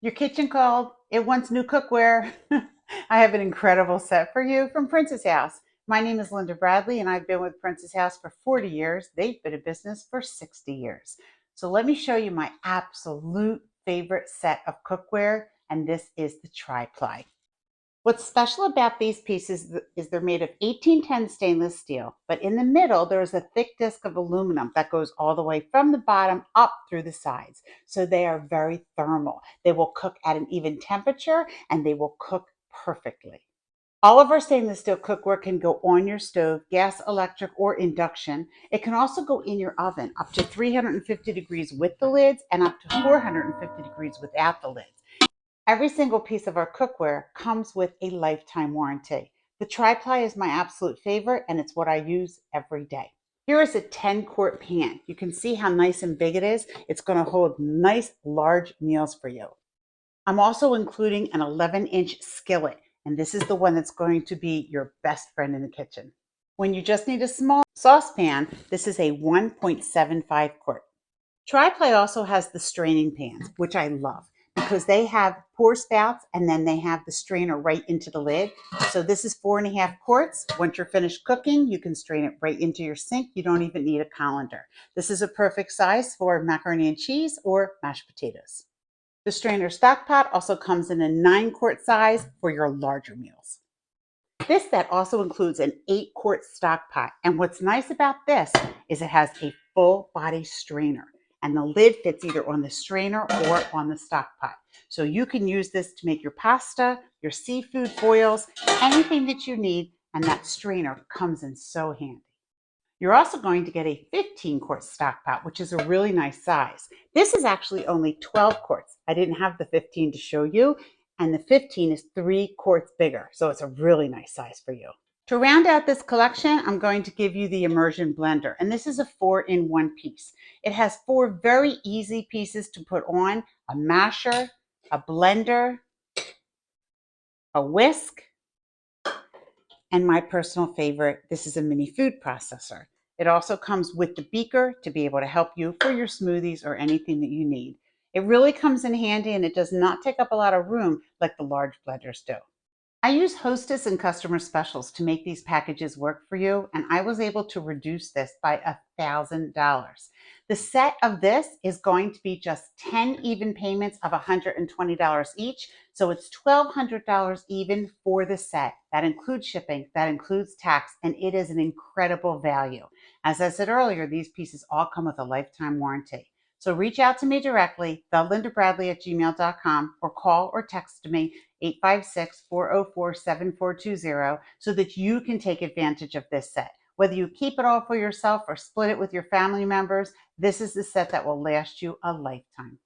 Your kitchen called. It wants new cookware. I have an incredible set for you from Princess House. My name is Thelindabradley, and I've been with Princess House for 40 years. They've been in business for 60 years. So let me show you my absolute favorite set of cookware, and this is the Tri-Ply. What's special about these pieces is they're made of 1810 stainless steel, but in the middle there's a thick disc of aluminum that goes all the way from the bottom up through the sides. So they are very thermal. They will cook at an even temperature and they will cook perfectly. All of our stainless steel cookware can go on your stove, gas, electric, or induction. It can also go in your oven up to 350 degrees with the lids and up to 450 degrees without the lids. Every single piece of our cookware comes with a lifetime warranty. The Tri-Ply is my absolute favorite, and it's what I use every day. Here is a 10-quart pan. You can see how nice and big it is. It's going to hold nice, large meals for you. I'm also including an 11-inch skillet, and this is the one that's going to be your best friend in the kitchen. When you just need a small saucepan, this is a 1.75 quart. Tri-Ply also has the straining pans, which I love because they have pour spouts and then they have the strainer right into the lid. So this is 4.5 quarts. Once you're finished cooking, you can strain it right into your sink. You don't even need a colander. This is a perfect size for macaroni and cheese or mashed potatoes. The strainer stockpot also comes in a 9-quart size for your larger meals. This set also includes an 8-quart stockpot. And what's nice about this is it has a full body strainer. And the lid fits either on the strainer or on the stockpot. So you can use this to make your pasta, your seafood boils, anything that you need, and that strainer comes in so handy. You're also going to get a 15-quart stockpot, which is a really nice size. This is actually only 12 quarts. I didn't have the 15 to show you, and the 15 is 3 quarts bigger, so it's a really nice size for you. To round out this collection, I'm going to give you the Immersion Blender, and this is a 4-in-1 piece. It has 4 very easy pieces to put on: a masher, a blender, a whisk, and my personal favorite, this is a mini food processor. It also comes with the beaker to be able to help you for your smoothies or anything that you need. It really comes in handy and it does not take up a lot of room like the large blenders do. I use Hostess and customer specials to make these packages work for you, and I was able to reduce this by $1,000. The set of this is going to be just 10 even payments of $120 each, so it's $1,200 even for the set. That includes shipping, that includes tax, and it is an incredible value. As I said earlier, these pieces all come with a lifetime warranty. So reach out to me directly, thelindabradley@gmail.com, or call or text me 856-404-7420 so that you can take advantage of this set. Whether you keep it all for yourself or split it with your family members, this is the set that will last you a lifetime.